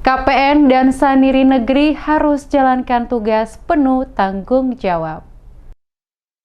KPN dan Saniri Negeri harus jalankan tugas penuh tanggung jawab.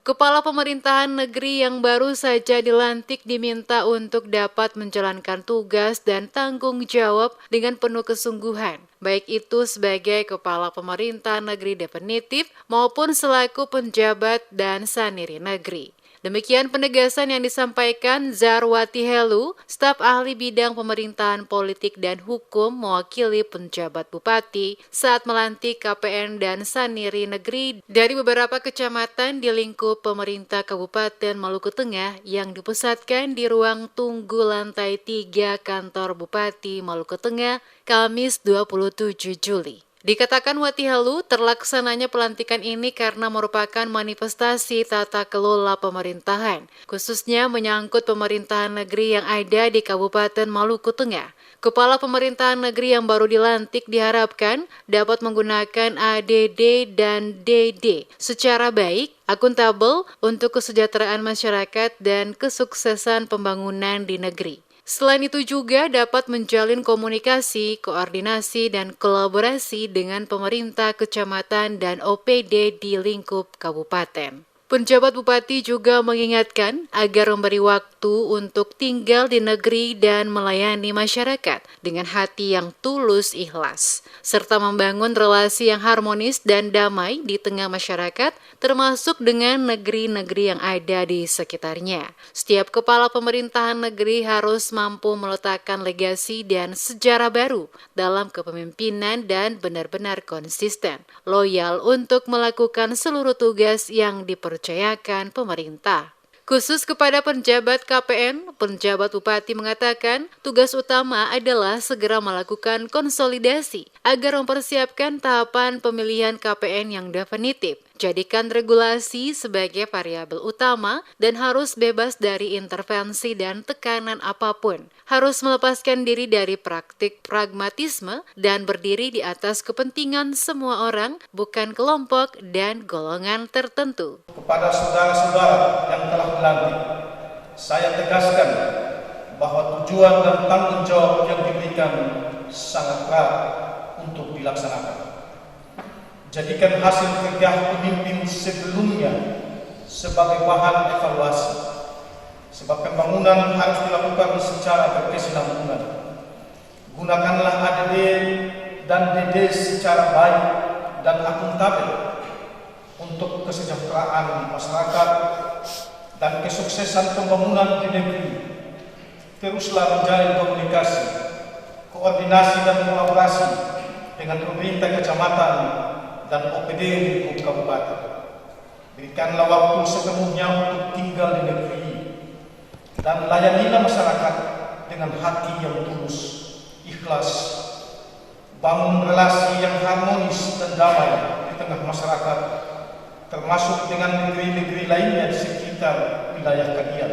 Kepala Pemerintahan Negeri yang baru saja dilantik diminta untuk dapat menjalankan tugas dan tanggung jawab dengan penuh kesungguhan, baik itu sebagai Kepala Pemerintahan Negeri definitif maupun selaku penjabat dan Saniri Negeri. Demikian penegasan yang disampaikan Zarwati Helu, staf ahli bidang pemerintahan politik dan hukum mewakili penjabat bupati saat melantik KPN dan Saniri Negeri dari beberapa kecamatan di lingkup pemerintah Kabupaten Maluku Tengah yang dipusatkan di ruang tunggu lantai 3 kantor Bupati Maluku Tengah, Kamis 27 Juli. Dikatakan Wati Helu, terlaksananya pelantikan ini karena merupakan manifestasi tata kelola pemerintahan, khususnya menyangkut pemerintahan negeri yang ada di Kabupaten Maluku Tengah. Kepala Pemerintahan Negeri yang baru dilantik diharapkan dapat menggunakan ADD dan DD secara baik, akuntabel untuk kesejahteraan masyarakat dan kesuksesan pembangunan di negeri. Selain itu juga dapat menjalin komunikasi, koordinasi, dan kolaborasi dengan pemerintah kecamatan dan OPD di lingkup kabupaten. Penjabat bupati juga mengingatkan agar memberi waktu untuk tinggal di negeri dan melayani masyarakat dengan hati yang tulus ikhlas, serta membangun relasi yang harmonis dan damai di tengah masyarakat, termasuk dengan negeri-negeri yang ada di sekitarnya. Setiap kepala pemerintahan negeri harus mampu meletakkan legasi dan sejarah baru dalam kepemimpinan dan benar-benar konsisten, loyal untuk melakukan seluruh tugas yang dipercayakan pemerintah. Khusus kepada penjabat KPN, penjabat bupati mengatakan tugas utama adalah segera melakukan konsolidasi agar mempersiapkan tahapan pemilihan KPN yang definitif. Jadikan regulasi sebagai variabel utama dan harus bebas dari intervensi dan tekanan apapun. Harus melepaskan diri dari praktik pragmatisme dan berdiri di atas kepentingan semua orang, bukan kelompok dan golongan tertentu. Kepada saudara-saudara yang telah dilantik, saya tegaskan bahwa tujuan dan tanggung jawab yang diberikan sangat berat untuk dilaksanakan. Jadikan hasil kerja pemimpin sebelumnya sebagai bahan evaluasi, sebab pembangunan harus dilakukan secara berkesinambungan. Gunakanlah ADD dan DD secara baik dan akuntabel untuk kesejahteraan masyarakat dan kesuksesan pembangunan di negeri. Teruslah menjalin komunikasi, koordinasi dan kolaborasi dengan pemerintah kecamatan dan OPD lingkup kabupaten. Berikanlah waktu sepenuhnya untuk tinggal di negeri dan layanilah masyarakat dengan hati yang tulus, ikhlas. Bangun relasi yang harmonis dan damai di tengah masyarakat, termasuk dengan negeri-negeri lainnya di sekitar wilayah kalian.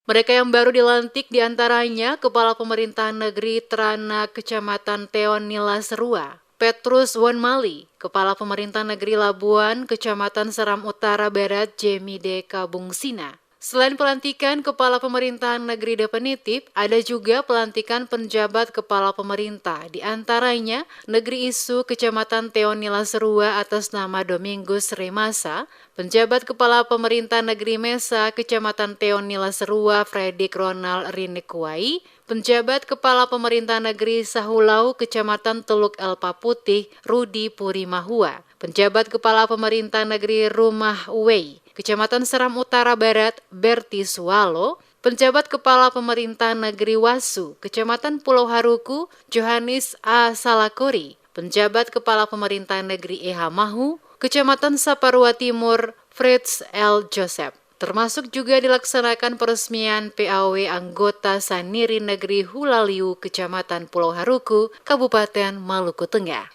Mereka yang baru dilantik diantaranya Kepala Pemerintahan Negeri Trana Kecamatan Teon Nila Serua, Petrus Wanmali, Kepala Pemerintahan Negeri Labuan, Kecamatan Seram Utara Barat, Jemide Kabung Sina. Selain pelantikan Kepala Pemerintahan Negeri definitif, ada juga pelantikan penjabat Kepala Pemerintah, di antaranya Negeri Isu Kecamatan Teonila Serua atas nama Domingus Remasa, penjabat Kepala Pemerintah Negeri Mesa Kecamatan Teonila Serua Fredik Ronald Rinekuai, penjabat Kepala Pemerintah Negeri Sahulau Kecamatan Teluk Elpa Putih Rudi Purimahua, penjabat Kepala Pemerintah Negeri Rumah Wei Kecamatan Seram Utara Barat, Berti Suwalo, penjabat Kepala Pemerintah Negeri Wasu, Kecamatan Pulau Haruku, Johannes A. Salakori, penjabat Kepala Pemerintah Negeri Eha Mahu, Kecamatan Saparua Timur, Fritz L. Joseph. Termasuk juga dilaksanakan peresmian PAW anggota Saniri Negeri Hulaliu, Kecamatan Pulau Haruku, Kabupaten Maluku Tengah.